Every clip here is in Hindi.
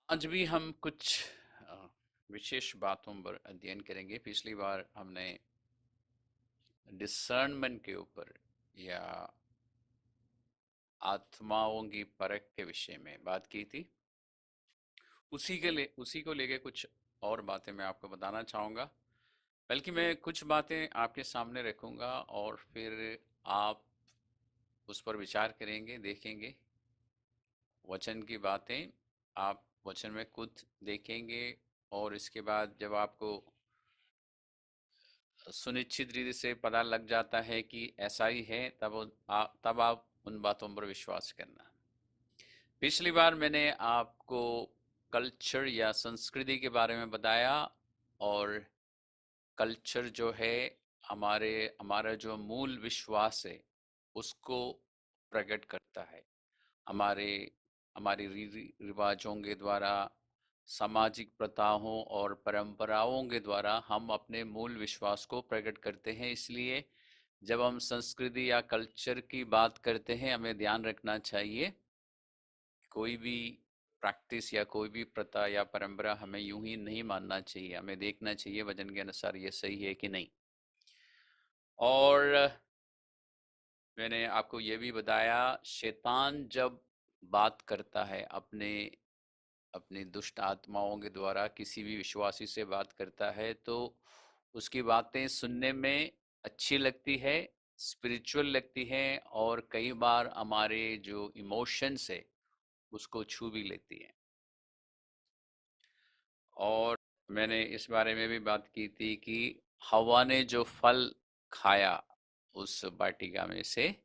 आज भी हम कुछ विशेष बातों पर अध्ययन करेंगे। पिछली बार हमने डिसर्नमेंट के ऊपर या आत्माओं की परख के विषय में बात की थी। उसी को लेके कुछ और बातें मैं आपको बताना चाहूँगा। बल्कि मैं कुछ बातें आपके सामने रखूँगा और फिर आप उस पर विचार करेंगे, देखेंगे। वचन की बातें आप वचन में खुद देखेंगे और इसके बाद जब आपको सुनिश्चित रीति से पता लग जाता है कि ऐसा ही है, तब आप उन बातों पर विश्वास करना। पिछली बार मैंने आपको कल्चर या संस्कृति के बारे में बताया। और कल्चर जो है हमारे हमारा जो मूल विश्वास है उसको प्रकट करता है। हमारे हमारी रीति रिवाजों के द्वारा, सामाजिक प्रथाओं और परंपराओं के द्वारा हम अपने मूल विश्वास को प्रकट करते हैं। इसलिए जब हम संस्कृति या कल्चर की बात करते हैं, हमें ध्यान रखना चाहिए कोई भी प्रैक्टिस या कोई भी प्रथा या परंपरा हमें यूं ही नहीं मानना चाहिए। हमें देखना चाहिए वचन के अनुसार ये सही है कि नहीं। और मैंने आपको ये भी बताया, शैतान जब बात करता है अपने अपनी दुष्ट आत्माओं के द्वारा किसी भी विश्वासी से बात करता है, तो उसकी बातें सुनने में अच्छी लगती है, स्पिरिचुअल लगती है, और कई बार हमारे जो इमोशंस है उसको छू भी लेती है। और मैंने इस बारे में भी बात की थी कि हवा ने जो फल खाया उस वाटिका में से,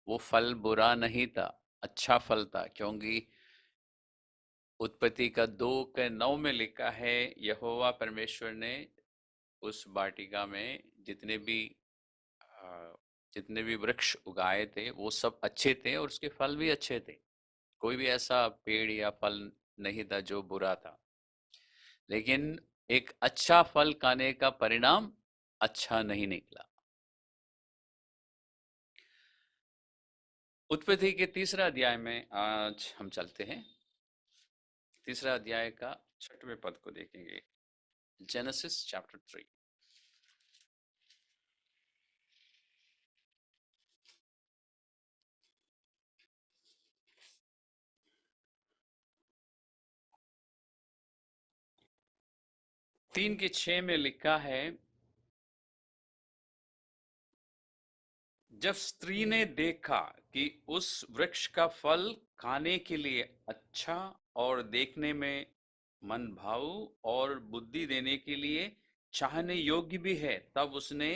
वो फल बुरा नहीं था, अच्छा फल था। क्योंकि उत्पत्ति का 2:9 में लिखा है, यहोवा परमेश्वर ने उस वाटिका में अ, जितने भी वृक्ष उगाए थे वो सब अच्छे थे और उसके फल भी अच्छे थे। कोई भी ऐसा पेड़ या फल नहीं था जो बुरा था। लेकिन एक अच्छा फल खाने का परिणाम अच्छा नहीं निकला। उत्पत्ति के तीसरा अध्याय में आज हम चलते हैं। तीसरा अध्याय का 6वें पद को देखेंगे। Genesis chapter 3। 3:6 में लिखा है, जब स्त्री ने देखा कि उस वृक्ष का फल खाने के लिए अच्छा और देखने में मन भाऊ और बुद्धि देने के लिए चाहने योग्य भी है, तब उसने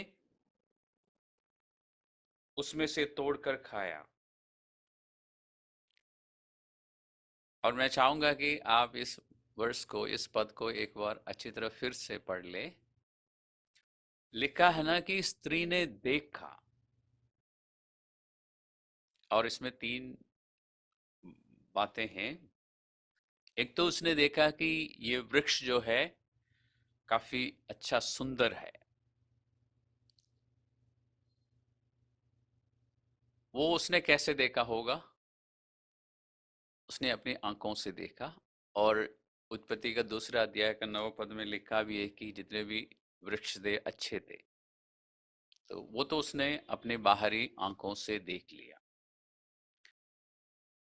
उसमें से तोड़कर खाया। और मैं चाहूंगा कि आप इस वर्ष को, इस पद को एक बार अच्छी तरह फिर से पढ़ ले। लिखा है ना कि स्त्री ने देखा, और इसमें तीन बातें हैं। एक तो उसने देखा कि ये वृक्ष जो है काफी अच्छा, सुंदर है। वो उसने कैसे देखा होगा? उसने अपनी आंखों से देखा। और उत्पत्ति का दूसरा अध्याय का 9 पद में लिखा भी है कि जितने भी वृक्ष थे अच्छे थे। तो वो तो उसने अपने बाहरी आंखों से देख लिया।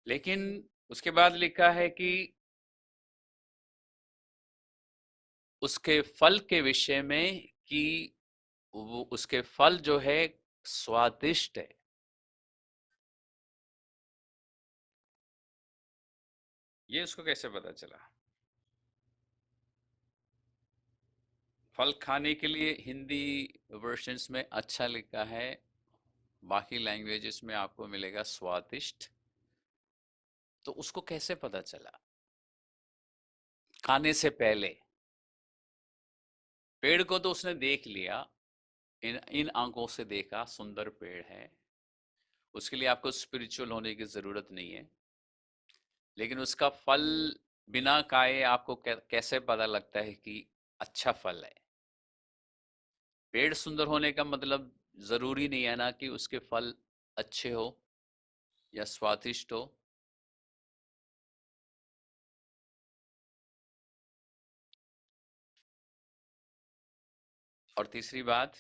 लेकिन उसके बाद लिखा है कि उसके फल के विषय में, कि वो उसके फल जो है स्वादिष्ट है। ये उसको कैसे पता चला? फल खाने के लिए हिंदी वर्जन्स में अच्छा लिखा है, बाकी लैंग्वेजेस में आपको मिलेगा स्वादिष्ट। तो उसको कैसे पता चला? खाने से पहले पेड़ को तो उसने देख लिया, इन इन आंखों से देखा, सुंदर पेड़ है। उसके लिए आपको स्पिरिचुअल होने की जरूरत नहीं है। लेकिन उसका फल बिना खाए आपको कैसे पता लगता है कि अच्छा फल है? पेड़ सुंदर होने का मतलब जरूरी नहीं है ना कि उसके फल अच्छे हो या स्वादिष्ट हो। और तीसरी बात,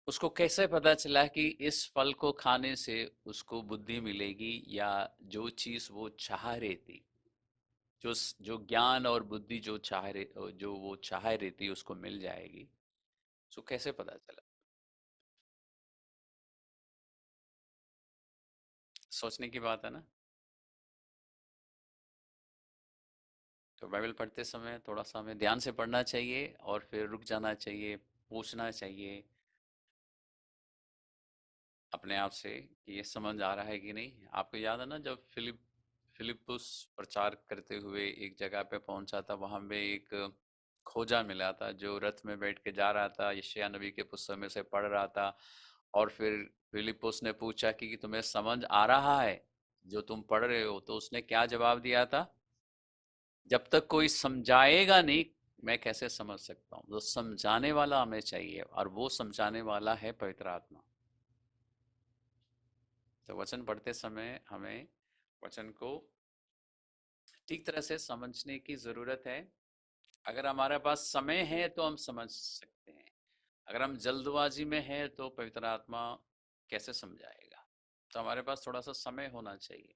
उसको कैसे पता चला कि इस फल को खाने से उसको बुद्धि मिलेगी, या जो चीज वो चाह रही थी, जो ज्ञान और बुद्धि जो वो चाह रही थी उसको मिल जाएगी, उसको कैसे पता चला? सोचने की बात है ना। तो बाइबल पढ़ते समय थोड़ा सा हमें ध्यान से पढ़ना चाहिए, और फिर रुक जाना चाहिए, पूछना चाहिए अपने आप से कि ये समझ आ रहा है कि नहीं। आपको याद है ना, जब फिलिपुस प्रचार करते हुए एक जगह पे पहुंचा था, वहां पे एक खोजा मिला था जो रथ में बैठ के जा रहा था, यशायाह नबी के पुस्तक में से पढ़ रहा था। और फिर फिलिपुस ने पूछा कि तुम्हें समझ आ रहा है जो तुम पढ़ रहे हो? तो उसने क्या जवाब दिया था? जब तक कोई समझाएगा नहीं, मैं कैसे समझ सकता हूँ? तो समझाने वाला हमें चाहिए, और वो समझाने वाला है पवित्र आत्मा। तो वचन पढ़ते समय हमें वचन को ठीक तरह से समझने की जरूरत है। अगर हमारे पास समय है तो हम समझ सकते हैं, अगर हम जल्दबाजी में हैं तो पवित्र आत्मा कैसे समझाएगा? तो हमारे पास थोड़ा सा समय होना चाहिए।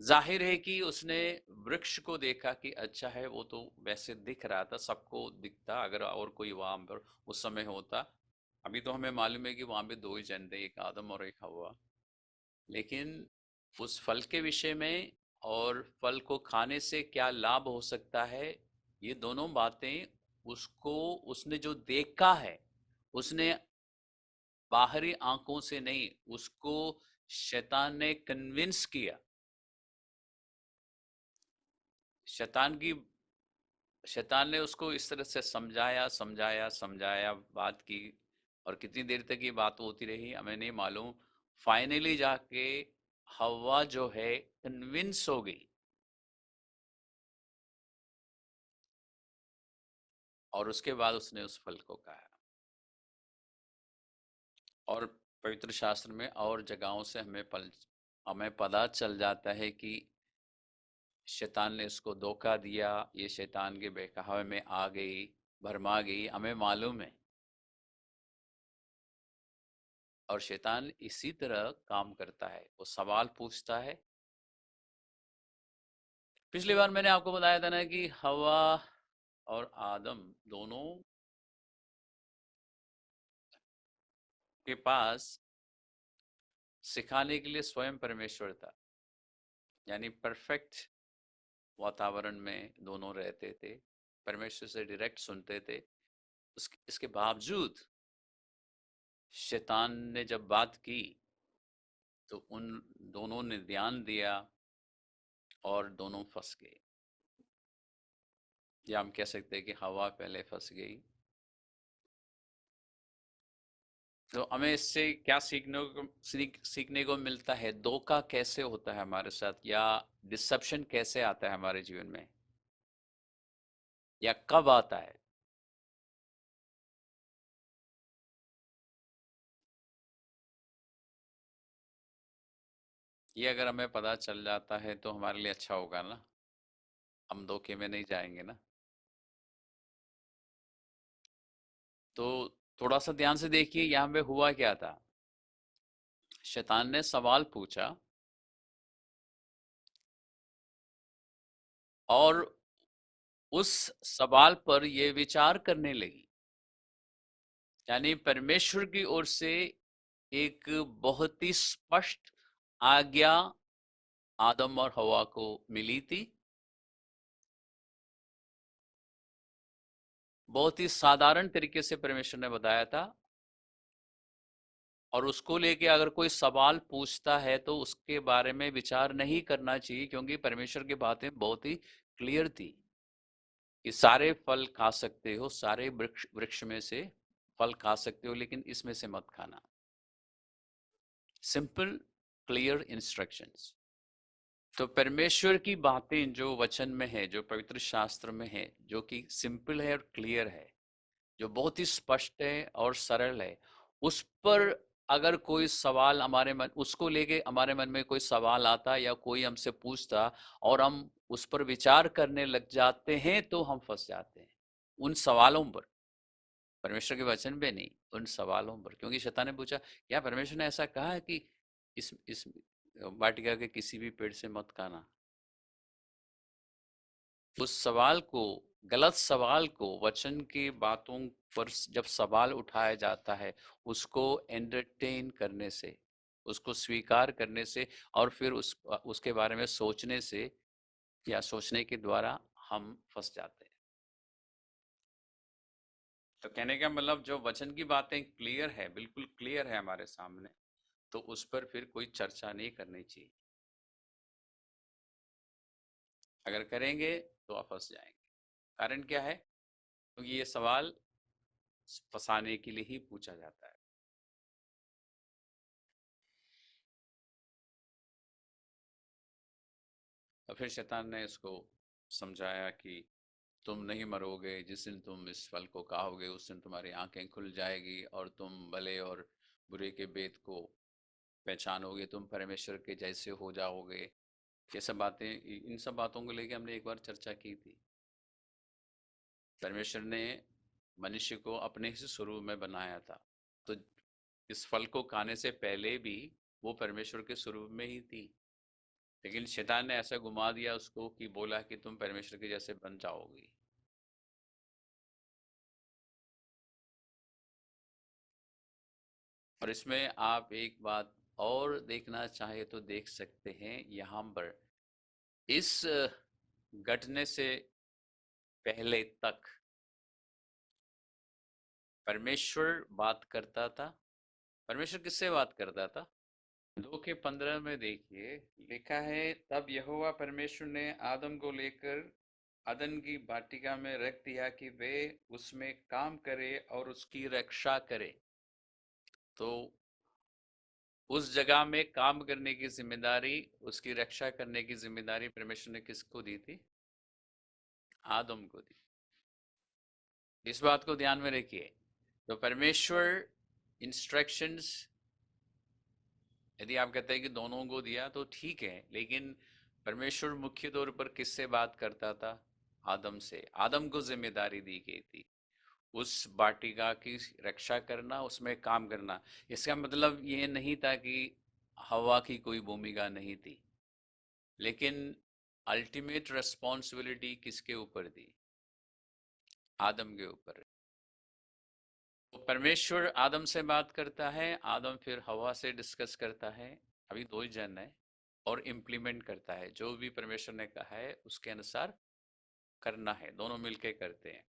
जाहिर है कि उसने वृक्ष को देखा कि अच्छा है, वो तो वैसे दिख रहा था, सबको दिखता, अगर और कोई वहां पर उस समय होता। अभी तो हमें मालूम है कि वहां पे दो ही जन थे, एक आदम और एक हवा। लेकिन उस फल के विषय में, और फल को खाने से क्या लाभ हो सकता है, ये दोनों बातें उसको, उसने जो देखा है, उसने बाहरी आंखों से नहीं, उसको शैतान ने कन्विंस किया। शैतान की शैतान ने उसको इस तरह से समझाया समझाया समझाया, बात की, और कितनी देर तक ये बात होती रही हमें नहीं मालूम। फाइनली जाके हवा जो है कन्विंस हो गई, और उसके बाद उसने उस फल को खाया। और पवित्र शास्त्र में और जगहों से हमें पता चल जाता है कि शैतान ने उसको धोखा दिया, ये शैतान के बहकावे में आ गई, भरमा गई, हमें मालूम है। और शैतान इसी तरह काम करता है, वो सवाल पूछता है। पिछली बार मैंने आपको बताया था ना कि हवा और आदम दोनों के पास सिखाने के लिए स्वयं परमेश्वर था, यानी परफेक्ट वातावरण में दोनों रहते थे, परमेश्वर से डायरेक्ट सुनते थे। इसके बावजूद शैतान ने जब बात की, तो उन दोनों ने ध्यान दिया, और दोनों फंस गए। या हम कह सकते हैं कि हवा पहले फंस गई। तो हमें इससे क्या सीखने को मिलता है? धोखा कैसे होता है हमारे साथ, या डिसेप्शन कैसे आता है हमारे जीवन में, या कब आता है? ये अगर हमें पता चल जाता है तो हमारे लिए अच्छा होगा ना, हम धोखे में नहीं जाएंगे ना। तो थोड़ा सा ध्यान से देखिए यहाँ पे हुआ क्या था। शैतान ने सवाल पूछा, और उस सवाल पर ये विचार करने लगी, यानी परमेश्वर की ओर से एक बहुत ही स्पष्ट आज्ञा आदम और हवा को मिली थी। बहुत ही साधारण तरीके से परमेश्वर ने बताया था, और उसको लेके अगर कोई सवाल पूछता है तो उसके बारे में विचार नहीं करना चाहिए, क्योंकि परमेश्वर की बातें बहुत ही क्लियर थी कि सारे फल खा सकते हो, सारे वृक्ष वृक्ष में से फल खा सकते हो, लेकिन इसमें से मत खाना। Simple clear instructions. तो परमेश्वर की बातें जो वचन में है, जो पवित्र शास्त्र में है, जो कि सिंपल है और क्लियर है, जो बहुत ही स्पष्ट है और सरल है, उस पर अगर कोई सवाल हमारे मन, उसको लेके हमारे मन में कोई सवाल आता, या कोई हमसे पूछता, और हम उस पर विचार करने लग जाते हैं, तो हम फंस जाते हैं उन सवालों पर। परमेश्वर के वचन पे नहीं, उन सवालों पर। क्योंकि शैतान ने पूछा, क्या परमेश्वर ने ऐसा कहा है कि इस वाटिका के किसी भी पेड़ से मत खाना? उस सवाल को, गलत सवाल को, वचन की बातों पर जब सवाल उठाया जाता है, उसको एंटरटेन करने से, उसको स्वीकार करने से, और फिर उसके बारे में सोचने से या सोचने के द्वारा हम फंस जाते हैं। तो कहने का मतलब, जो वचन की बातें क्लियर है, बिल्कुल क्लियर है हमारे सामने, तो उस पर फिर कोई चर्चा नहीं करनी चाहिए। अगर करेंगे तो आप फंस जाएंगे। कारण क्या है? क्योंकि ये सवाल फंसाने के लिए ही पूछा जाता है। और फिर शैतान ने इसको समझाया कि तुम नहीं मरोगे, जिस दिन तुम इस फल को खाओगे उस दिन तुम्हारी आंखें खुल जाएगी और तुम भले और बुरे के भेद को पहचानोगे, तुम परमेश्वर के जैसे हो जाओगे। ये सब बातें, इन सब बातों को लेकर हमने एक बार चर्चा की थी। परमेश्वर ने मनुष्य को अपने ही स्वरूप में बनाया था, तो इस फल को खाने से पहले भी वो परमेश्वर के स्वरूप में ही थी। लेकिन शैतान ने ऐसा घुमा दिया उसको कि बोला कि तुम परमेश्वर के जैसे बन जाओगी। और इसमें आप एक बात और देखना चाहे तो देख सकते हैं, यहाँ पर इस घटने से पहले तक परमेश्वर बात करता था। परमेश्वर किससे बात करता था? 2 के 15 में देखिए, लिखा है, तब यहोवा परमेश्वर ने आदम को लेकर अदन की वाटिका में रख दिया कि वे उसमें काम करे और उसकी रक्षा करे। तो उस जगह में काम करने की जिम्मेदारी, उसकी रक्षा करने की जिम्मेदारी परमेश्वर ने किसको दी थी? आदम को दी। इस बात को ध्यान में रखिए। तो परमेश्वर इंस्ट्रक्शंस, यदि आप कहते हैं कि दोनों को दिया तो ठीक है, लेकिन परमेश्वर मुख्य तौर पर किससे बात करता था? आदम से। आदम को जिम्मेदारी दी गई थी उस वाटिका की रक्षा करना, उसमें काम करना। इसका मतलब ये नहीं था कि हवा की कोई भूमिका नहीं थी, लेकिन अल्टीमेट रिस्पॉन्सिबिलिटी किसके ऊपर थी? आदम के ऊपर। तो परमेश्वर आदम से बात करता है, आदम फिर हवा से डिस्कस करता है, अभी दो ही जन है, और इम्प्लीमेंट करता है जो भी परमेश्वर ने कहा है उसके अनुसार करना है, दोनों मिलके करते हैं।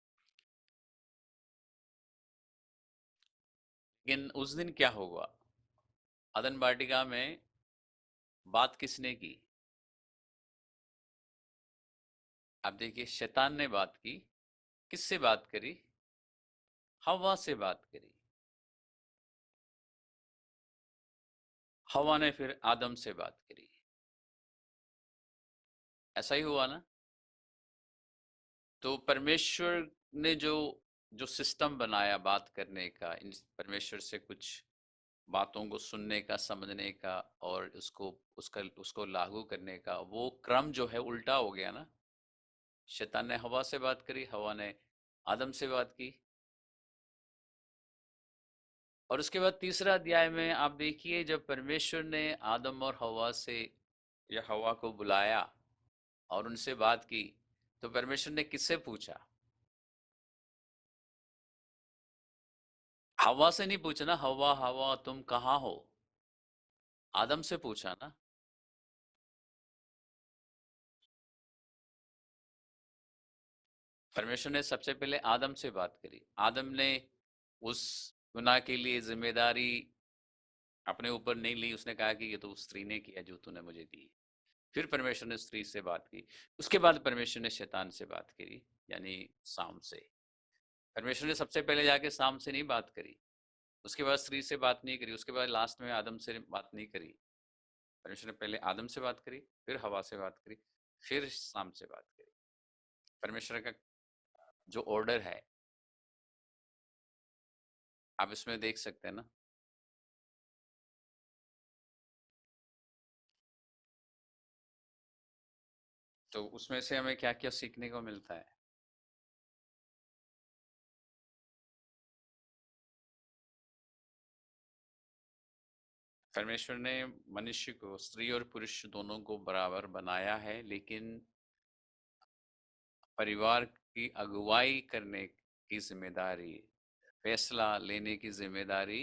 लेकिन उस दिन क्या होगा? अदन वाटिका में बात किसने की? अब देखिए, शैतान ने बात की। किससे बात करी? हवा से बात करी। हवा ने फिर आदम से बात करी। ऐसा ही हुआ ना? तो परमेश्वर ने जो जो सिस्टम बनाया बात करने का, इन परमेश्वर से कुछ बातों को सुनने का, समझने का, और उसको लागू करने का, वो क्रम जो है उल्टा हो गया ना। शैतान ने हवा से बात करी, हवा ने आदम से बात की। और उसके बाद तीसरा अध्याय में आप देखिए, जब परमेश्वर ने आदम और हवा से, या हवा को बुलाया और उनसे बात की, तो परमेश्वर ने किससे पूछा? हवा से नहीं पूछा ना, हवा हवा तुम कहाँ हो? आदम से पूछा ना। परमेश्वर ने सबसे पहले आदम से बात करी। आदम ने उस गुनाह के लिए जिम्मेदारी अपने ऊपर नहीं ली, उसने कहा कि ये तो स्त्री ने किया जो तूने मुझे दी। फिर परमेश्वर ने स्त्री से बात की। उसके बाद परमेश्वर ने शैतान से बात करी, यानी साम से। परमेश्वर ने सबसे पहले जाके साम से नहीं बात करी, उसके बाद स्त्री से बात नहीं करी, उसके बाद लास्ट में आदम से बात नहीं करी। परमेश्वर ने पहले आदम से बात करी, फिर हवा से बात करी, फिर साम से बात करी। परमेश्वर का जो ऑर्डर है, आप इसमें देख सकते हैं ना। तो उसमें से हमें क्या क्या सीखने को मिलता है? परमेश्वर ने मनुष्य को, स्त्री और पुरुष दोनों को बराबर बनाया है, लेकिन परिवार की अगुवाई करने की जिम्मेदारी, फैसला लेने की जिम्मेदारी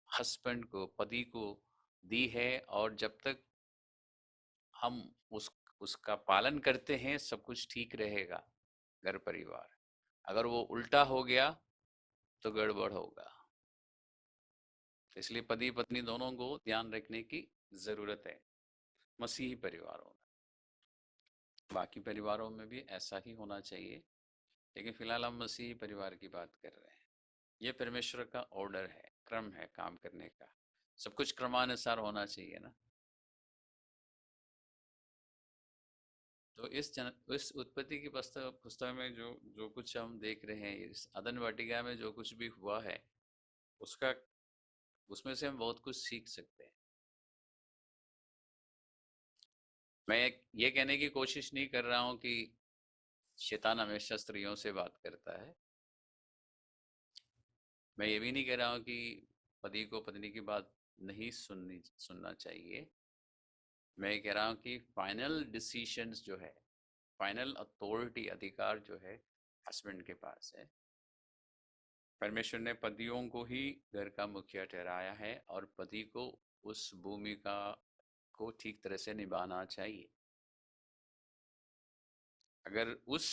हस्बैंड को, पति को दी है। और जब तक हम उसका पालन करते हैं, सब कुछ ठीक रहेगा घर परिवार। अगर वो उल्टा हो गया तो गड़बड़ होगा। इसलिए पति पत्नी दोनों को ध्यान रखने की जरूरत है मसीही परिवारों में। बाकी परिवारों में भी ऐसा ही होना चाहिए, लेकिन फिलहाल हम मसीही परिवार की बात कर रहे हैं। ये परमेश्वर का ऑर्डर है, क्रम है काम करने का। सब कुछ क्रमानुसार होना चाहिए ना। तो इस उत्पत्ति की पुस्तक में जो जो कुछ हम देख रहे हैं, इस अदन वाटिका में जो कुछ भी हुआ है, उसका उसमें से हम बहुत कुछ सीख सकते हैं। मैं ये कहने की कोशिश नहीं कर रहा हूं कि शैतान हमेशा स्त्रियों से बात करता है। मैं ये भी नहीं कह रहा हूं कि पति को पत्नी की बात नहीं सुनना चाहिए। मैं ये कह रहा हूं कि फाइनल डिसीशंस जो है, फाइनल अथॉरिटी, अधिकार जो है, हस्बैंड के पास है। परमेश्वर ने पतियों को ही घर का मुखिया ठहराया है और पति को उस भूमिका को ठीक तरह से निभाना चाहिए। अगर उस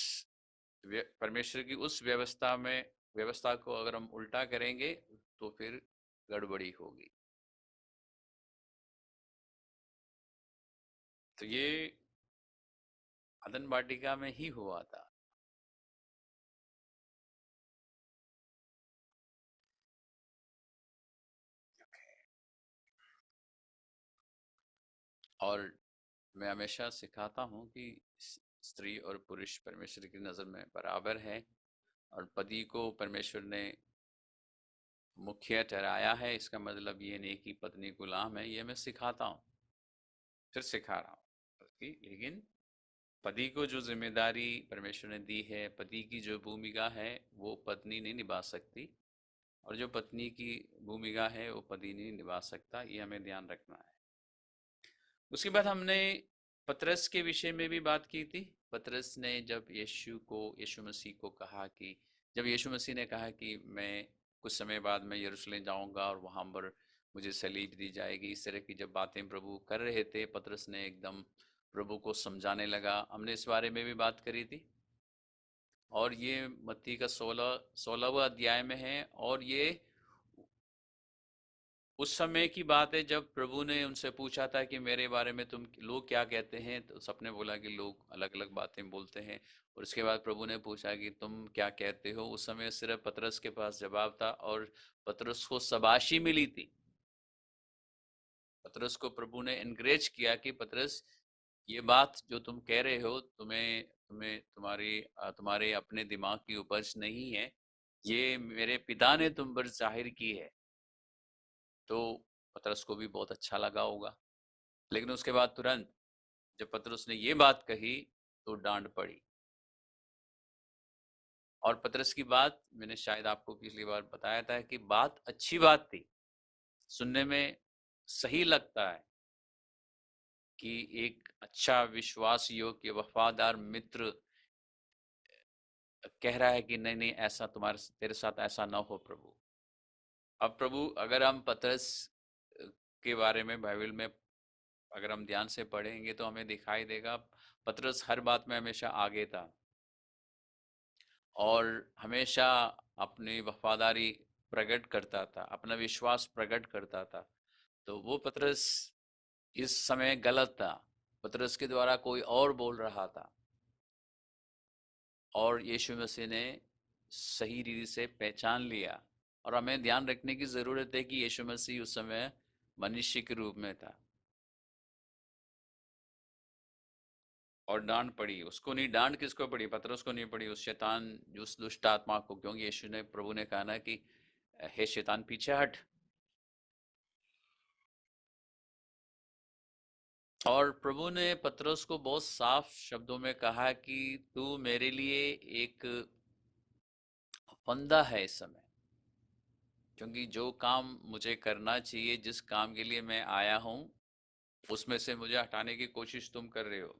परमेश्वर की उस व्यवस्था को अगर हम उल्टा करेंगे तो फिर गड़बड़ी होगी। तो ये अदन वाटिका में ही हुआ था। और मैं हमेशा सिखाता हूँ कि स्त्री और पुरुष परमेश्वर की नज़र में बराबर है, और पति को परमेश्वर ने मुखिया ठहराया है। इसका मतलब ये नहीं कि पत्नी गुलाम है। ये मैं सिखाता हूँ, फिर सिखा रहा हूँ कि लेकिन पति को जो जिम्मेदारी परमेश्वर ने दी है, पति की जो भूमिका है, वो पत्नी नहीं निभा सकती, और जो पत्नी की भूमिका है वो पति नहीं निभा सकता। ये हमें ध्यान रखना है। उसके बाद हमने पतरस के विषय में भी बात की थी। पतरस ने जब यीशु मसीह को कहा कि, जब यीशु मसीह ने कहा कि मैं कुछ समय बाद मैं यरूशलेम जाऊंगा और वहां पर मुझे सलीब दी जाएगी, इस तरह की जब बातें प्रभु कर रहे थे, पतरस ने एकदम प्रभु को समझाने लगा। हमने इस बारे में भी बात करी थी। और ये मत्ती का 16वां अध्याय में है। और ये उस समय की बात है जब प्रभु ने उनसे पूछा था कि मेरे बारे में तुम लोग क्या कहते हैं। तो सबने बोला कि लोग अलग अलग बातें बोलते हैं। और उसके बाद प्रभु ने पूछा कि तुम क्या कहते हो। उस समय सिर्फ पतरस के पास जवाब था, और पतरस को शाबाशी मिली थी। पतरस को प्रभु ने एनकरेज किया कि पतरस, ये बात जो तुम कह रहे हो, तुम्हें तुम्हें तुम्हारे अपने दिमाग की उपज नहीं है, ये मेरे पिता ने तुम पर जाहिर की है। तो पतरस को भी बहुत अच्छा लगा होगा। लेकिन उसके बाद तुरंत जब पतरस ने ये बात कही तो डांट पड़ी। और पतरस की बात मैंने शायद आपको पिछली बार बताया था कि बात अच्छी बात थी, सुनने में सही लगता है कि एक अच्छा विश्वास योग्य वफादार मित्र कह रहा है कि नहीं नहीं, ऐसा तेरे साथ ऐसा ना हो प्रभु। अब प्रभु, अगर हम पतरस के बारे में बाइबल में अगर हम ध्यान से पढ़ेंगे तो हमें दिखाई देगा पतरस हर बात में हमेशा आगे था, और हमेशा अपनी वफादारी प्रकट करता था, अपना विश्वास प्रकट करता था। तो वो पतरस इस समय गलत था। पतरस के द्वारा कोई और बोल रहा था, और यीशु मसीह ने सही रीति से पहचान लिया। और हमें ध्यान रखने की ज़रूरत है कि यीशु मसीह उस समय मनुष्य के रूप में था। और डांट पड़ी उसको, नहीं, डांट किसको पड़ी? पतरस को नहीं पड़ी, उस शैतान, उस दुष्ट आत्मा को। क्योंकि यीशु ने, प्रभु ने कहा ना कि हे शैतान पीछे हट। और प्रभु ने पतरस को बहुत साफ शब्दों में कहा कि तू मेरे लिए एक फंदा है इस समय। क्योंकि जो काम मुझे करना चाहिए, जिस काम के लिए मैं आया हूँ, उसमें से मुझे हटाने की कोशिश तुम कर रहे हो।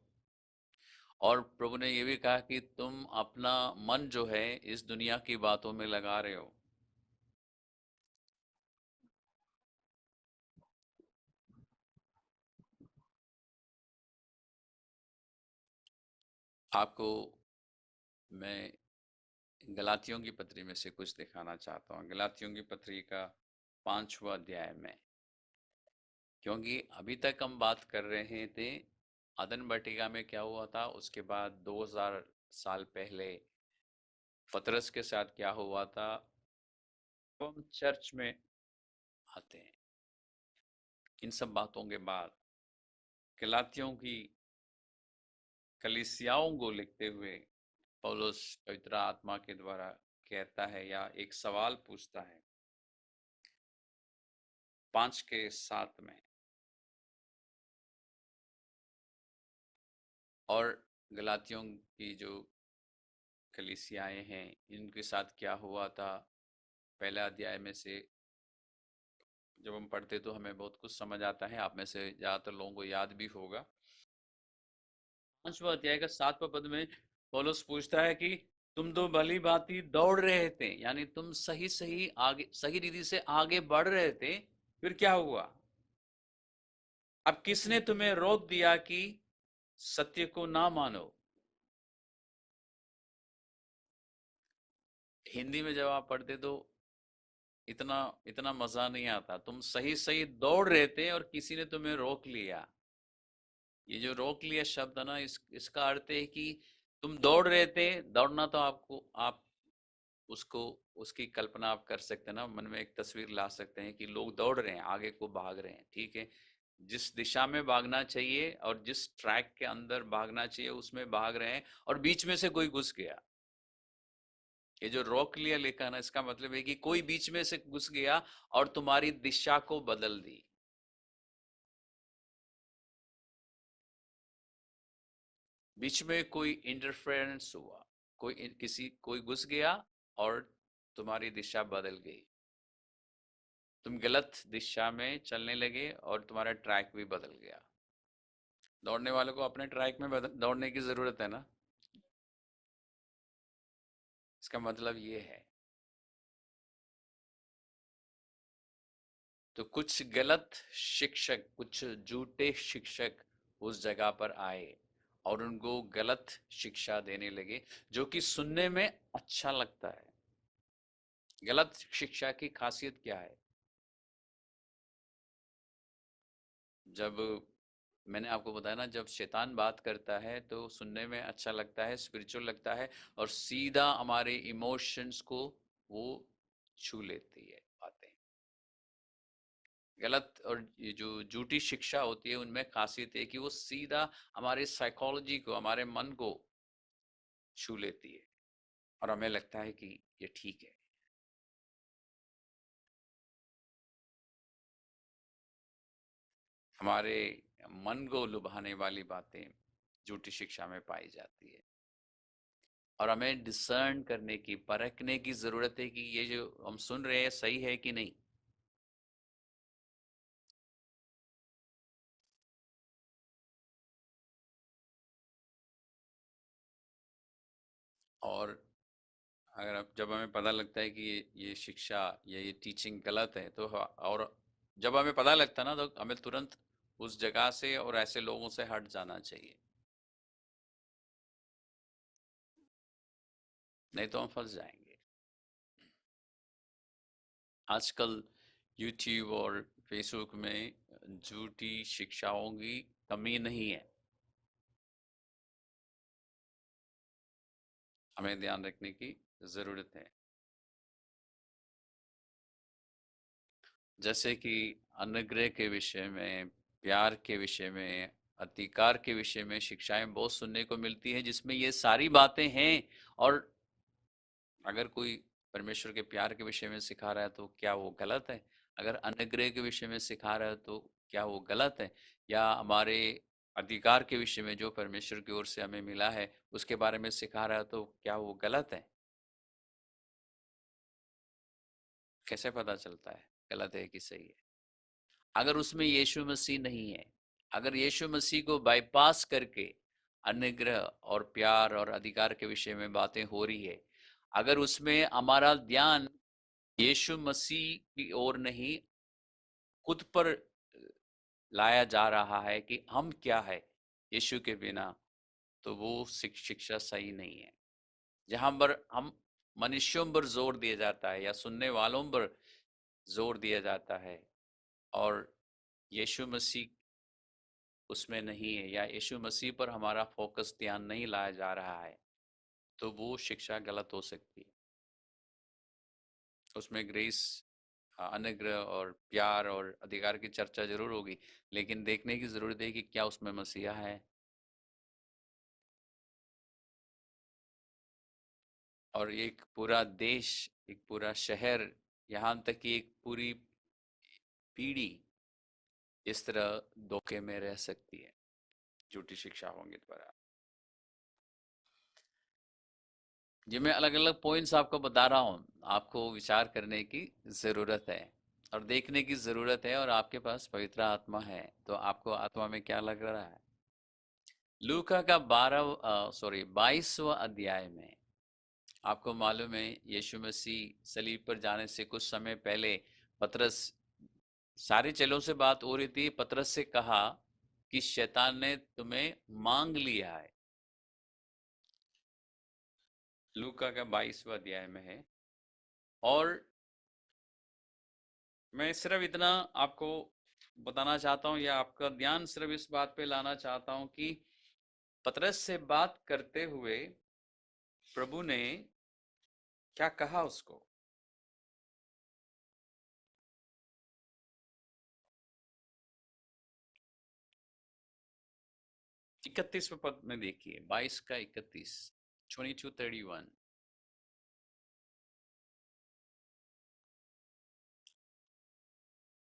और प्रभु ने ये भी कहा कि तुम अपना मन जो है इस दुनिया की बातों में लगा रहे हो। आपको मैं गलातियों की पत्री में से कुछ दिखाना चाहता हूँ। गलातियों की पत्री का 5वां अध्याय में, क्योंकि अभी तक हम बात कर रहे थे अदन बटिका में क्या हुआ था, उसके बाद 2000 साल पहले पतरस के साथ क्या हुआ था। तो हम चर्च में आते हैं, इन सब बातों के बाद गलातियों की कलीसियाओं को लिखते हुए पौलुस पवित्र आत्मा के द्वारा कहता है या एक सवाल पूछता है 5 के 7 में। और गलातियों की जो कलीसियाएं हैं, इनके साथ क्या हुआ था, पहला अध्याय में से जब हम पढ़ते तो हमें बहुत कुछ समझ आता है। आप में से ज्यादातर लोगों को याद भी होगा। 5वां अध्याय का 7वां पद में पौलुस पूछता है कि तुम तो भली भांति दौड़ रहे थे, यानी तुम सही सही आगे, सही रीति से आगे बढ़ रहे थे, फिर क्या हुआ? अब किसने तुम्हें रोक दिया कि सत्य को ना मानो? हिंदी में जब आप पढ़ते तो इतना इतना मजा नहीं आता। तुम सही सही दौड़ रहे थे और किसी ने तुम्हें रोक लिया। ये जो रोक लिया शब्द है ना, इसका अर्थ है कि तुम दौड़ रहे थे। दौड़ना तो आपको, आप उसको, उसकी कल्पना आप कर सकते हैं ना, मन में एक तस्वीर ला सकते हैं कि लोग दौड़ रहे हैं, आगे को भाग रहे हैं, ठीक है। जिस दिशा में भागना चाहिए और जिस ट्रैक के अंदर भागना चाहिए उसमें भाग रहे हैं, और बीच में से कोई घुस गया। ये जो रोक लिया लिखा ना, इसका मतलब है कि कोई बीच में से घुस गया और तुम्हारी दिशा को बदल दी। बीच में कोई इंटरफेरेंस हुआ, कोई घुस गया और तुम्हारी दिशा बदल गई। तुम गलत दिशा में चलने लगे और तुम्हारा ट्रैक भी बदल गया। दौड़ने वालों को अपने ट्रैक में दौड़ने की जरूरत है ना। इसका मतलब ये है। तो कुछ गलत शिक्षक, कुछ झूठे शिक्षक उस जगह पर आए और उनको गलत शिक्षा देने लगे, जो कि सुनने में अच्छा लगता है। गलत शिक्षा की खासियत क्या है? जब मैंने आपको बताया ना, जब शैतान बात करता है तो सुनने में अच्छा लगता है, स्पिरिचुअल लगता है, और सीधा हमारे इमोशंस को वो छू लेती है बातें। गलत और ये जो झूठी शिक्षा होती है उनमें खासियत है कि वो सीधा हमारे साइकोलॉजी को, हमारे मन को छू लेती है, और हमें लगता है कि ये ठीक है। हमारे मन को लुभाने वाली बातें झूठी शिक्षा में पाई जाती है, और हमें डिसर्न करने की, परखने की जरूरत है कि ये जो हम सुन रहे हैं सही है कि नहीं। और अगर जब हमें पता लगता है कि ये शिक्षा या ये टीचिंग गलत है, तो और जब हमें पता लगता है ना, तो हमें तुरंत उस जगह से और ऐसे लोगों से हट जाना चाहिए, नहीं तो हम फंस जाएंगे। आजकल यूट्यूब और फेसबुक में झूठी शिक्षाओं की कमी नहीं है। हमें ध्यान रखने की ज़रूरत है। जैसे कि अनुग्रह के विषय में, प्यार के विषय में, अधिकार के विषय में शिक्षाएं बहुत सुनने को मिलती हैं, जिसमें ये सारी बातें हैं। और अगर कोई परमेश्वर के प्यार के विषय में सिखा रहा है तो क्या वो गलत है? अगर अनुग्रह के विषय में सिखा रहा है तो क्या वो गलत है? या हमारे अधिकार के विषय में, जो परमेश्वर की ओर से हमें मिला है, उसके बारे में सिखा रहा है तो क्या वो गलत है? कैसे पता चलता है गलत है कि सही है? अगर उसमें यीशु मसीह नहीं है, अगर यीशु मसीह को बाईपास करके अनुग्रह और प्यार और अधिकार के विषय में बातें हो रही है, अगर उसमें हमारा ध्यान यीशु मसीह की ओर नहीं, खुद पर लाया जा रहा है कि हम क्या है यीशु के बिना, तो वो शिक्षा सही नहीं है। जहां पर हम मनुष्यों पर जोर दिया जाता है या सुनने वालों पर जोर दिया जाता है और यीशु मसीह उसमें नहीं है, या यीशु मसीह पर हमारा फोकस ध्यान नहीं लाया जा रहा है, तो वो शिक्षा गलत हो सकती है। उसमें ग्रेस, अनुग्रह और प्यार और अधिकार की चर्चा जरूर होगी, लेकिन देखने की जरूरत है कि क्या उसमें मसीहा है। और एक पूरा देश, एक पूरा शहर, यहाँ तक कि एक पूरी पीढ़ी इस तरह धोखे में रह सकती है झूठी शिक्षा होंगे द्वारा। ये मैं अलग अलग पॉइंट्स आपको बता रहा हूँ, आपको विचार करने की ज़रूरत है और देखने की ज़रूरत है, और आपके पास पवित्र आत्मा है, तो आपको आत्मा में क्या लग रहा है। लूका का 22वां अध्याय में आपको मालूम है यीशु मसीह सलीब पर जाने से कुछ समय पहले पतरस, सारे चेलों से बात हो रही थी, पतरस से कहा कि शैतान ने तुम्हें मांग लिया है। लूका का 22वां अध्याय में है। और मैं सिर्फ इतना आपको बताना चाहता हूँ, या आपका ध्यान सिर्फ इस बात पे लाना चाहता हूँ कि पतरस से बात करते हुए प्रभु ने क्या कहा उसको। 31वें पद में देखिए, 22 का 31, 22:31।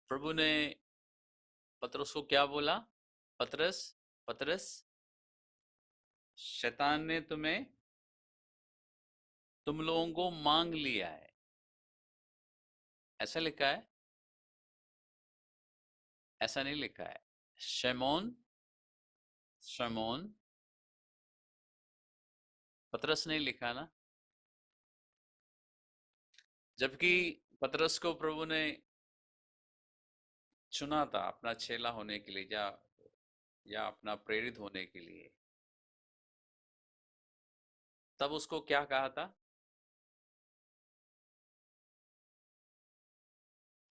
प्रभु ने पतरस को क्या बोला? पतरस, पतरस, शैतान ने तुम लोगों को मांग लिया है। ऐसा लिखा है? ऐसा नहीं लिखा है। शमौन, शमौन, पतरस नहीं लिखा ना। जबकि पतरस को प्रभु ने चुना था अपना चेला होने के लिए, या अपना प्रेरित होने के लिए, तब उसको क्या कहा था?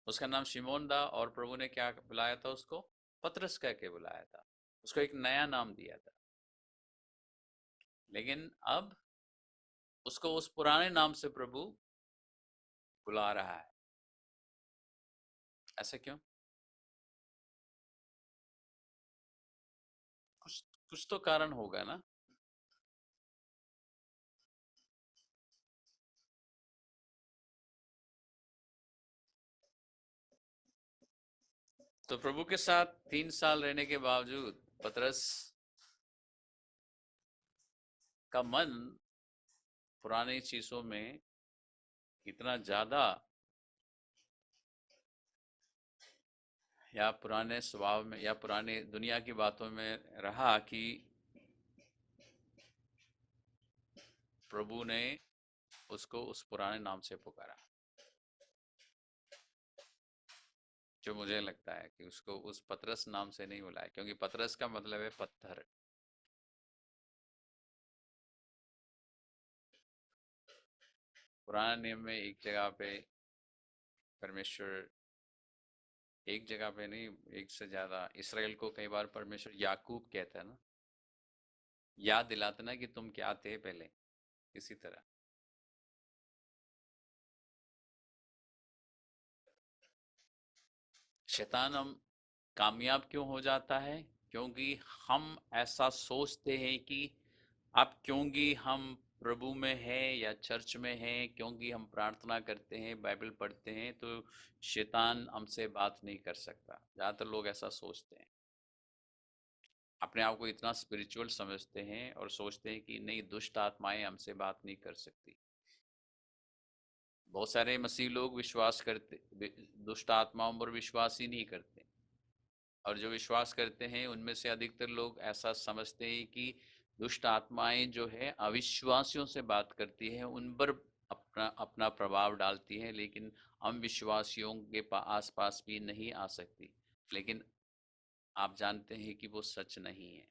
उसका नाम शिमोन था, और प्रभु ने क्या बुलाया था उसको? पतरस कह के बुलाया था। उसको एक नया नाम दिया था। लेकिन अब उसको उस पुराने नाम से प्रभु बुला रहा है। ऐसा क्यों? कुछ कुछ तो कारण होगा ना। तो प्रभु के साथ 3 साल रहने के बावजूद पतरस का मन पुरानी चीजों में इतना ज्यादा, या पुराने स्वभाव में, या पुराने दुनिया की बातों में रहा कि प्रभु ने उसको उस पुराने नाम से पुकारा। जो मुझे लगता है कि उसको उस पतरस नाम से नहीं बुलाया, क्योंकि पतरस का मतलब है पत्थर। पुराने नियम में एक जगह पे परमेश्वर, एक जगह पे नहीं, एक से ज्यादा, इसराइल को कई बार परमेश्वर याकूब कहता है ना, याद दिलाता ना कि तुम क्या थे पहले। इसी तरह शैतान हम कामयाब क्यों हो जाता है? क्योंकि हम ऐसा सोचते हैं कि अब क्योंकि हम प्रभु में हैं या चर्च में हैं, क्योंकि हम प्रार्थना करते हैं, बाइबल पढ़ते हैं, तो शैतान हमसे बात नहीं कर सकता। ज़्यादातर लोग ऐसा सोचते हैं, अपने आप को इतना स्पिरिचुअल समझते हैं और सोचते हैं कि नहीं, दुष्ट आत्माएं हमसे बात नहीं कर सकती। बहुत सारे मसीह लोग विश्वास करते, दुष्ट आत्माओं पर विश्वास ही नहीं करते, और जो विश्वास करते हैं उनमें से अधिकतर लोग ऐसा समझते हैं कि दुष्ट आत्माएं जो है अविश्वासियों से बात करती है, उन पर अपना अपना प्रभाव डालती है, लेकिन हम विश्वासियों के आसपास भी नहीं आ सकती। लेकिन आप जानते हैं कि वो सच नहीं है।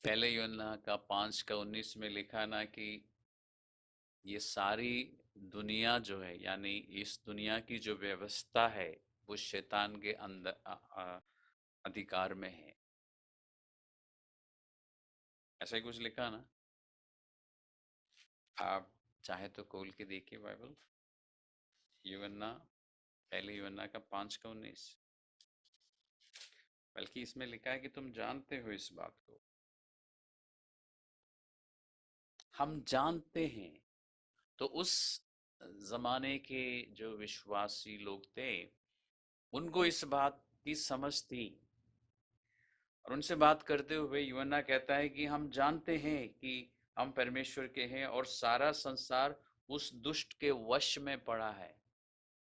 पहले यूहन्ना का 5 का 19 में लिखा ना कि ये सारी दुनिया जो है, यानी इस दुनिया की जो व्यवस्था है, वो शैतान के अंदर अधिकार में है। ऐसा ही कुछ लिखा ना। आप चाहे तो खोल के देखिए बाइबल, यूहन्ना, पहले यूहन्ना का 5 का 19। बल्कि इसमें लिखा है कि तुम जानते हो इस बात को। हम जानते हैं। तो उस जमाने के जो विश्वासी लोग थे, उनको इस बात की समझ थी, और उनसे बात करते हुए यूहन्ना कहता है कि हम जानते हैं कि हम परमेश्वर के हैं और सारा संसार उस दुष्ट के वश में पड़ा है।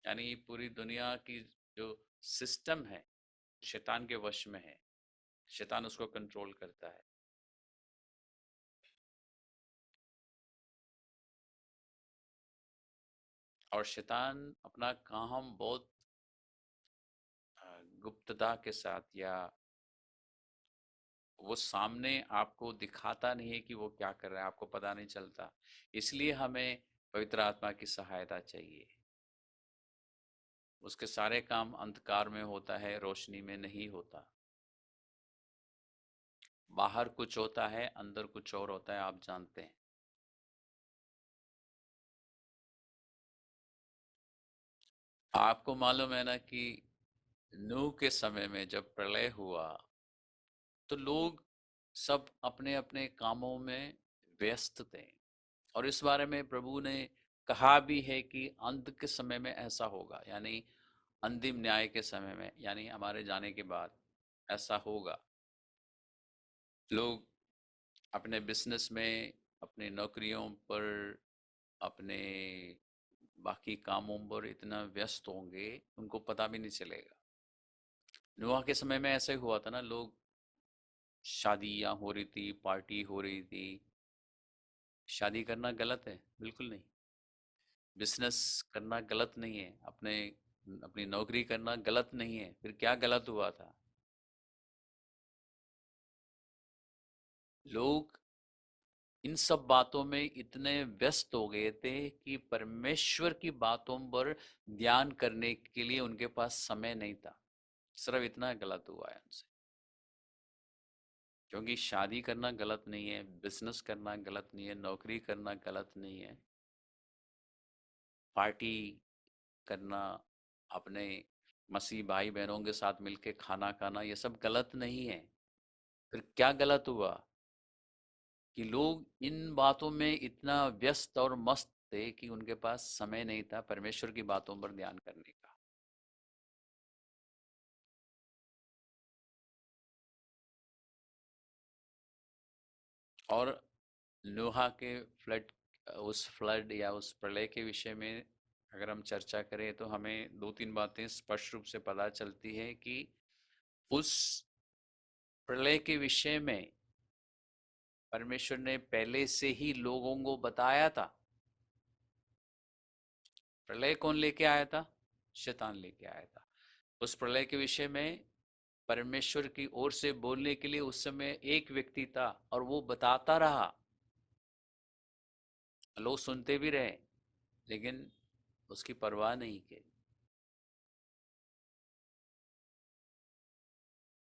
यानी पूरी दुनिया की जो सिस्टम है, शैतान के वश में है। शैतान उसको कंट्रोल करता है। और शैतान अपना काम बहुत गुप्तता के साथ, या वो सामने आपको दिखाता नहीं है कि वो क्या कर रहा है, आपको पता नहीं चलता। इसलिए हमें पवित्र आत्मा की सहायता चाहिए। उसके सारे काम अंधकार में होता है, रोशनी में नहीं होता। बाहर कुछ होता है, अंदर कुछ और होता है, आप जानते हैं। आपको मालूम है ना कि नूह के समय में जब प्रलय हुआ, तो लोग सब अपने अपने कामों में व्यस्त थे। और इस बारे में प्रभु ने कहा भी है कि अंत के समय में ऐसा होगा, यानी अंतिम न्याय के समय में, यानी हमारे जाने के बाद ऐसा होगा। लोग अपने बिजनेस में, अपनी नौकरियों पर, अपने बाकी कामों पर इतना व्यस्त होंगे, उनको पता भी नहीं चलेगा। नूह के समय में ऐसे हुआ था ना, लोग, शादियां हो रही थी, पार्टी हो रही थी। शादी करना गलत है? बिल्कुल नहीं। बिजनेस करना गलत नहीं है, अपने अपनी नौकरी करना गलत नहीं है। फिर क्या गलत हुआ था? लोग इन सब बातों में इतने व्यस्त हो गए थे कि परमेश्वर की बातों पर ध्यान करने के लिए उनके पास समय नहीं था। सिर्फ इतना गलत हुआ है उनसे। क्योंकि शादी करना गलत नहीं है, बिजनेस करना गलत नहीं है, नौकरी करना गलत नहीं है, पार्टी करना, अपने मसीह भाई बहनों के साथ मिलके खाना खाना, ये सब गलत नहीं है। फिर क्या गलत हुआ? कि लोग इन बातों में इतना व्यस्त और मस्त थे कि उनके पास समय नहीं था परमेश्वर की बातों पर ध्यान करने का। और नूहा के फ्लड, उस फ्लड या उस प्रलय के विषय में अगर हम चर्चा करें, तो हमें दो तीन बातें स्पष्ट रूप से पता चलती है कि उस प्रलय के विषय में परमेश्वर ने पहले से ही लोगों को बताया था। प्रलय कौन लेके आया था? शैतान लेके आया था। उस प्रलय के विषय में परमेश्वर की ओर से बोलने के लिए उस समय एक व्यक्ति था, और वो बताता रहा। लोग सुनते भी रहे, लेकिन उसकी परवाह नहीं की।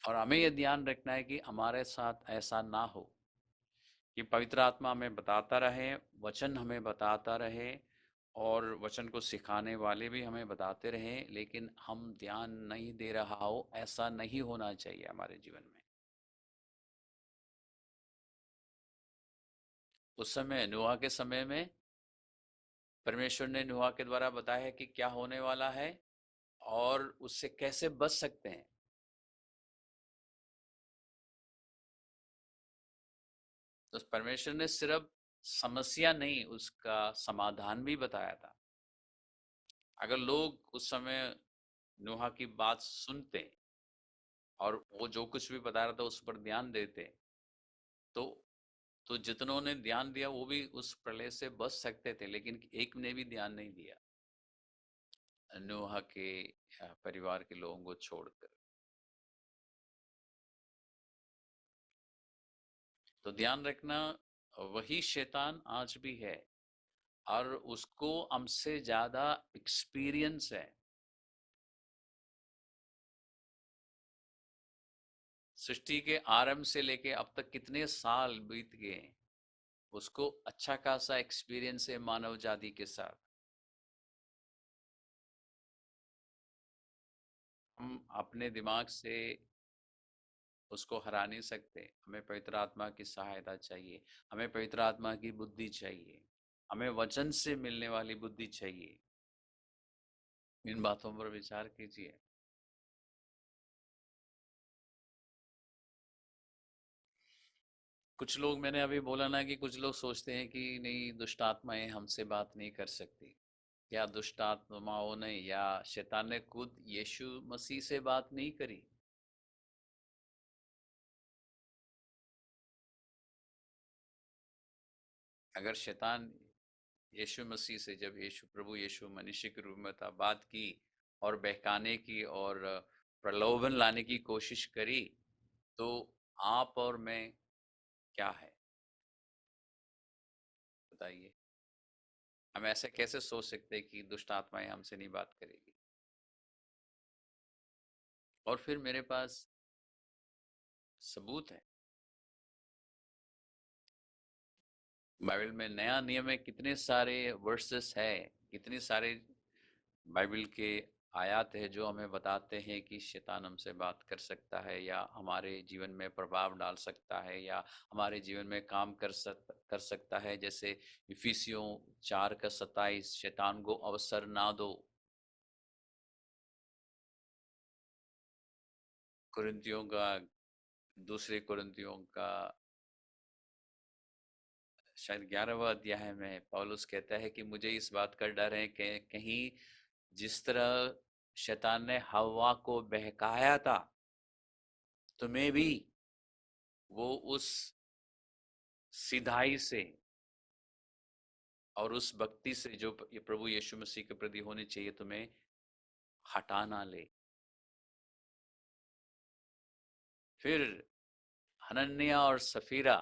और हमें यह ध्यान रखना है कि हमारे साथ ऐसा ना हो कि पवित्र आत्मा हमें बताता रहे, वचन हमें बताता रहे, और वचन को सिखाने वाले भी हमें बताते रहें, लेकिन हम ध्यान नहीं दे रहा हो। ऐसा नहीं होना चाहिए हमारे जीवन में। उस समय, नूह के समय में, परमेश्वर ने नूह के द्वारा बताया कि क्या होने वाला है और उससे कैसे बच सकते हैं। तो परमेश्वर ने सिर्फ समस्या नहीं, उसका समाधान भी बताया था। अगर लोग उस समय नूहा की बात सुनते और वो जो कुछ भी बता रहा था उस पर ध्यान देते, तो जितनों ने ध्यान दिया वो भी उस प्रलय से बच सकते थे, लेकिन एक ने भी ध्यान नहीं दिया, नूह के परिवार के लोगों को छोड़कर। तो ध्यान रखना, वही शैतान आज भी है, और उसको हमसे ज्यादा एक्सपीरियंस है। सृष्टि के आरंभ से लेके अब तक कितने साल बीत गए, उसको अच्छा खासा एक्सपीरियंस है मानव जाति के साथ। हम अपने दिमाग से उसको हरा नहीं सकते, हमें पवित्र आत्मा की सहायता चाहिए, हमें पवित्र आत्मा की बुद्धि चाहिए, हमें वचन से मिलने वाली बुद्धि चाहिए। इन बातों पर विचार कीजिए। कुछ लोग, मैंने अभी बोला ना कि कुछ लोग सोचते हैं कि नहीं, दुष्ट आत्माएं हमसे बात नहीं कर सकती, या दुष्ट आत्माओं ने या शैतान ने खुद यीशु मसीह से बात नहीं करी। अगर शैतान यीशु मसीह से, जब प्रभु यीशु मनुष्य के रूप में था, बात की और बहकाने की और प्रलोभन लाने की कोशिश करी, तो आप और मैं क्या है, बताइए। हम ऐसे कैसे सोच सकते हैं कि दुष्ट आत्माएं हमसे नहीं बात करेगी। और फिर मेरे पास सबूत है। बाइबल में नया नियम में कितने सारे वर्सेस है, कितने सारे बाइबल के आयत है जो हमें बताते हैं कि शैतान हमसे बात कर सकता है, या हमारे जीवन में प्रभाव डाल सकता है, या हमारे जीवन में काम कर सकता है। जैसे इफिसियों 4:27, शैतान को अवसर ना दो। कुरिन्थियों का, दूसरे कुरिन्थियों का शायद 11वां अध्याय में पौलुस कहता है कि मुझे इस बात का डर है कि कहीं जिस तरह शैतान ने हव्वा को बहकाया था, तुम्हें भी वो उस सिधाई से और उस भक्ति से जो प्रभु यीशु मसीह के प्रति होनी चाहिए, तुम्हें हटा ना ले। फिर हनन्याह और सफीरा,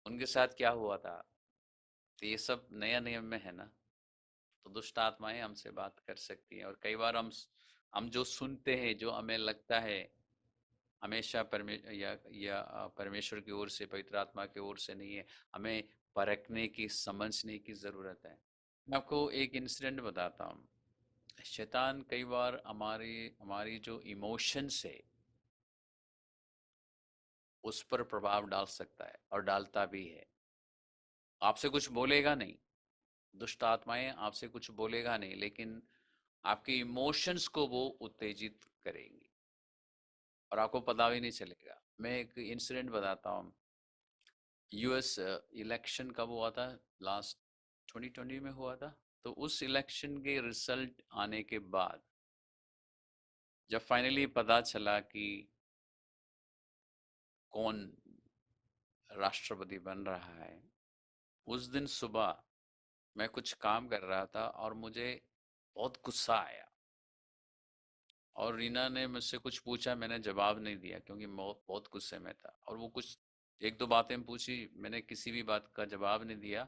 उनके साथ क्या हुआ था? तो ये सब नया नियम में है ना। तो दुष्ट आत्माएं हमसे बात कर सकती हैं, और कई बार हम जो सुनते हैं, जो हमें लगता है हमेशा परमेश्वर की ओर से, पवित्र आत्मा की ओर से नहीं है, हमें परखने की, समझने की जरूरत है। मैं आपको एक इंसिडेंट बताता हूँ। शैतान कई बार हमारी हमारी जो इमोशंस है उस पर प्रभाव डाल सकता है, और डालता भी है। आपसे कुछ बोलेगा नहीं, दुष्ट आत्माएं आपसे कुछ बोलेगा नहीं, लेकिन आपके इमोशंस को वो उत्तेजित करेंगी और आपको पता भी नहीं चलेगा। मैं एक इंसिडेंट बताता हूँ। यूएस इलेक्शन कब हुआ था? लास्ट 2020 में हुआ था। तो उस इलेक्शन के रिजल्ट आने के बाद जब फाइनली पता चला कि कौन राष्ट्रपति बन रहा है, उस दिन सुबह मैं कुछ काम कर रहा था और मुझे बहुत गुस्सा आया, और रीना ने मुझसे कुछ पूछा, मैंने जवाब नहीं दिया क्योंकि मैं बहुत गुस्से में था। और वो कुछ एक दो बातें पूछी, मैंने किसी भी बात का जवाब नहीं दिया,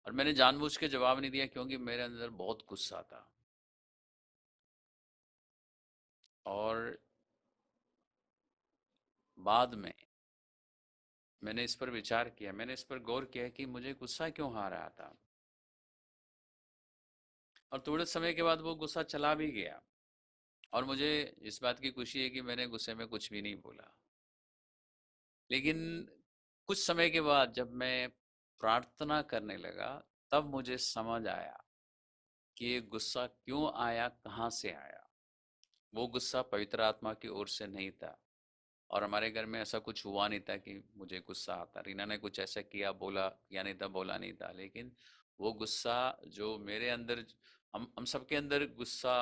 और मैंने जानबूझ के जवाब नहीं दिया क्योंकि मेरे अंदर बहुत गुस्सा था। और बाद में मैंने इस पर विचार किया, मैंने इस पर गौर किया कि मुझे गुस्सा क्यों आ रहा था। और थोड़े समय के बाद वो गुस्सा चला भी गया, और मुझे इस बात की खुशी है कि मैंने गुस्से में कुछ भी नहीं बोला। लेकिन कुछ समय के बाद जब मैं प्रार्थना करने लगा, तब मुझे समझ आया कि ये गुस्सा क्यों आया, कहाँ से आया। वो गुस्सा पवित्र आत्मा की ओर से नहीं था, और हमारे घर में ऐसा कुछ हुआ नहीं था कि मुझे गुस्सा आता। रीना ने कुछ ऐसा किया, बोला या नहीं था, बोला नहीं था, लेकिन वो गुस्सा जो मेरे अंदर, हम सबके अंदर गुस्सा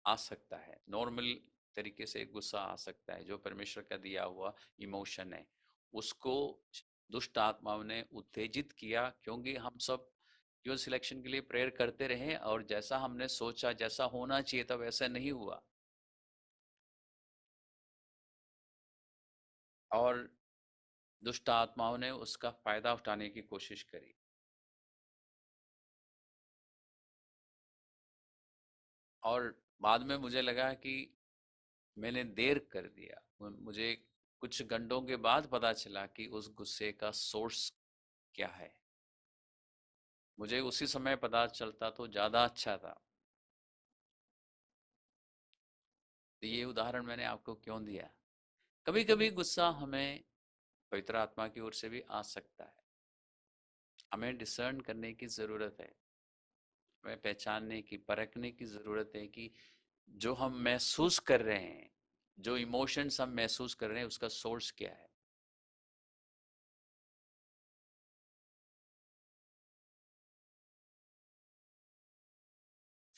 आ सकता है, नॉर्मल तरीके से गुस्सा आ सकता है, जो परमेश्वर का दिया हुआ इमोशन है। उसको दुष्ट आत्माओं ने उत्तेजित किया, क्योंकि हम सब जो सिलेक्शन के लिए प्रेयर करते रहे और जैसा हमने सोचा, जैसा होना चाहिए था, वैसा नहीं हुआ। और दुष्ट आत्माओं ने उसका फायदा उठाने की कोशिश करी। और बाद में मुझे लगा कि मैंने देर कर दिया। मुझे कुछ घंटों के बाद पता चला कि उस गुस्से का सोर्स क्या है। मुझे उसी समय पता चलता तो ज़्यादा अच्छा था। तो ये उदाहरण मैंने आपको क्यों दिया? कभी कभी गुस्सा हमें पवित्र आत्मा की ओर से भी आ सकता है। हमें डिसर्न करने की ज़रूरत है, हमें पहचानने की, परखने की ज़रूरत है कि जो हम महसूस कर रहे हैं, जो इमोशंस हम महसूस कर रहे हैं, उसका सोर्स क्या है।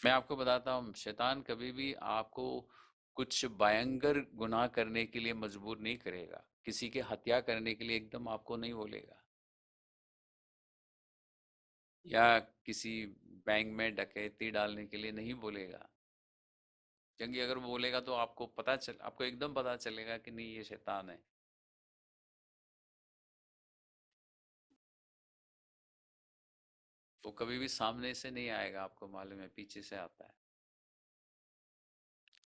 मैं आपको बताता हूँ, शैतान कभी भी आपको कुछ भयंकर गुनाह करने के लिए मजबूर नहीं करेगा, किसी की हत्या करने के लिए एकदम आपको नहीं बोलेगा, या किसी बैंक में डकैती डालने के लिए नहीं बोलेगा। क्योंकि अगर वो बोलेगा तो आपको एकदम पता चलेगा कि नहीं, ये शैतान है। वो कभी भी सामने से नहीं आएगा, आपको मालूम है, पीछे से आता है।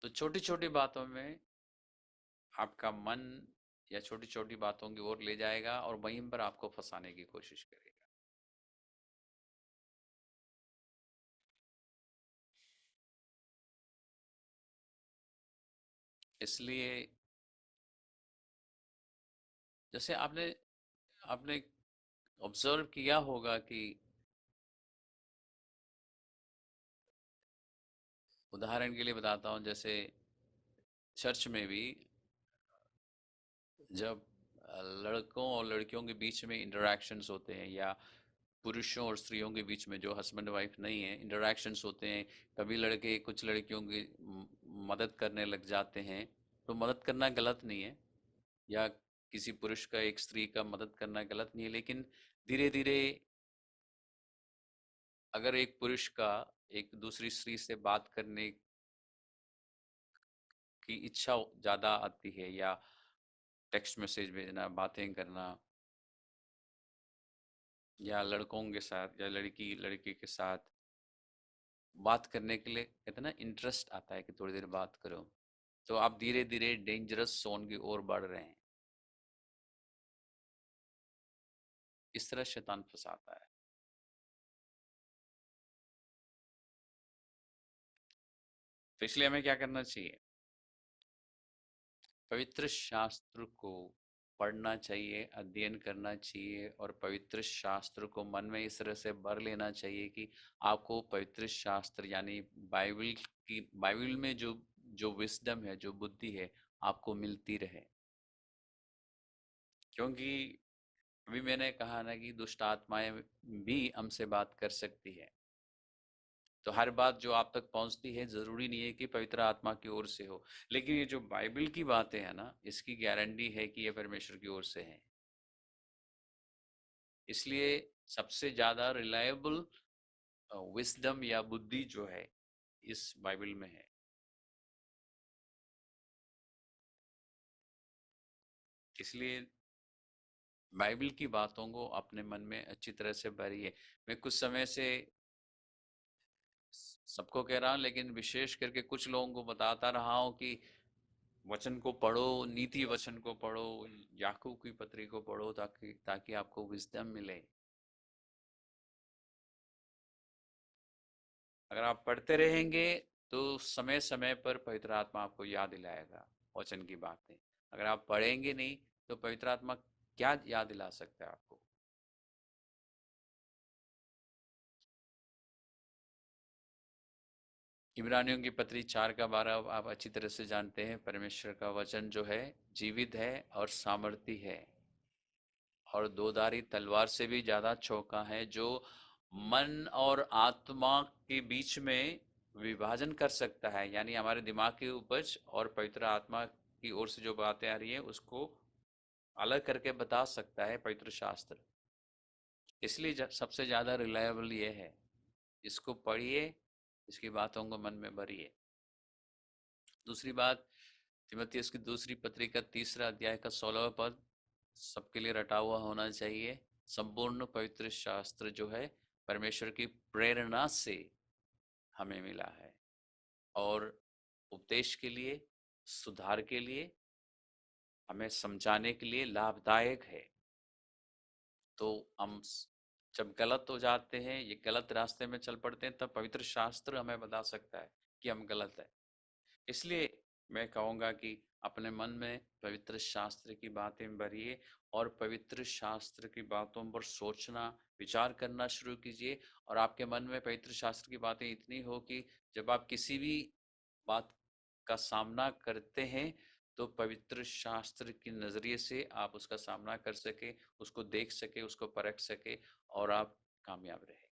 तो छोटी छोटी बातों में आपका मन या छोटी छोटी बातों की ओर ले जाएगा और वहीं पर आपको फंसाने की कोशिश करेगा। इसलिए जैसे आपने आपने ऑब्जर्व किया होगा कि, उदाहरण के लिए बताता हूँ, जैसे चर्च में भी जब लड़कों और लड़कियों के बीच में इंटरेक्शंस होते हैं, या पुरुषों और स्त्रियों के बीच में जो हस्बैंड वाइफ नहीं है इंटरेक्शंस होते हैं, कभी लड़के कुछ लड़कियों की मदद करने लग जाते हैं। तो मदद करना गलत नहीं है, या किसी पुरुष का एक स्त्री का मदद करना गलत नहीं है, लेकिन धीरे धीरे अगर एक पुरुष का एक दूसरी स्त्री से बात करने की इच्छा ज़्यादा आती है, या टेक्स्ट मैसेज भेजना, बातें करना, या लड़कों के साथ या लड़की लड़के के साथ बात करने के लिए कहते हैं ना, इंटरेस्ट आता है कि थोड़ी देर बात करो, तो आप धीरे धीरे डेंजरस जोन की ओर बढ़ रहे हैं। इस तरह शैतान फंसाता है। तो इसलिए हमें क्या करना चाहिए? पवित्र शास्त्र को पढ़ना चाहिए, अध्ययन करना चाहिए, और पवित्र शास्त्र को मन में इस तरह से भर लेना चाहिए कि आपको पवित्र शास्त्र यानी बाइबल में जो जो विस्डम है, जो बुद्धि है, आपको मिलती रहे। क्योंकि अभी मैंने कहा ना कि दुष्ट आत्माएं भी हमसे बात कर सकती है। तो हर बात जो आप तक पहुंचती है जरूरी नहीं है कि पवित्र आत्मा की ओर से हो, लेकिन ये जो बाइबल की बातें हैं ना, इसकी गारंटी है कि ये परमेश्वर की ओर से है। इसलिए सबसे ज्यादा रिलायबल विस्डम या बुद्धि जो है, इस बाइबल में है। इसलिए बाइबल की बातों को अपने मन में अच्छी तरह से भरिए। मैं कुछ समय से सबको कह रहा हूँ, लेकिन विशेष करके कुछ लोगों को बताता रहा हूँ कि वचन को पढ़ो, नीति वचन को पढ़ो, याकूब की पत्री को पढ़ो, ताकि ताकि आपको विजडम मिले। अगर आप पढ़ते रहेंगे तो समय समय पर पवित्र आत्मा आपको याद दिलाएगा वचन की बातें। अगर आप पढ़ेंगे नहीं तो पवित्र आत्मा क्या याद दिला सकता है आपको? इब्रानियों की पत्री 4 का 12 आप अच्छी तरह से जानते हैं। परमेश्वर का वचन जो है जीवित है और सामर्थी है और दोधारी तलवार से भी ज्यादा चौका है, जो मन और आत्मा के बीच में विभाजन कर सकता है, यानी हमारे दिमाग की उपज और पवित्र आत्मा की ओर से जो बातें आ रही है उसको अलग करके बता सकता है पवित्र शास्त्र। इसलिए सबसे ज्यादा रिलायबल ये है। इसको पढ़िए, इसकी बातों को मन में भरिए। दूसरी बात, तिमोथेयुस की दूसरी पत्री का 3 अध्याय का 16वां पद सबके लिए रटा हुआ होना चाहिए। संपूर्ण पवित्र शास्त्र जो है परमेश्वर की प्रेरणा से हमें मिला है और उपदेश के लिए, सुधार के लिए, हमें समझाने के लिए लाभदायक है। तो हम जब गलत हो जाते हैं, ये गलत रास्ते में चल पड़ते हैं, तब पवित्र शास्त्र हमें बता सकता है कि हम गलत है। इसलिए मैं कहूँगा कि अपने मन में पवित्र शास्त्र की बातें भरिए और पवित्र शास्त्र की बातों पर सोचना, विचार करना शुरू कीजिए। और आपके मन में पवित्र शास्त्र की बातें इतनी हो कि जब आप किसी भी बात का सामना करते हैं तो पवित्र शास्त्र के नज़रिए से आप उसका सामना कर सके, उसको देख सके, उसको परख सके और आप कामयाब रहे।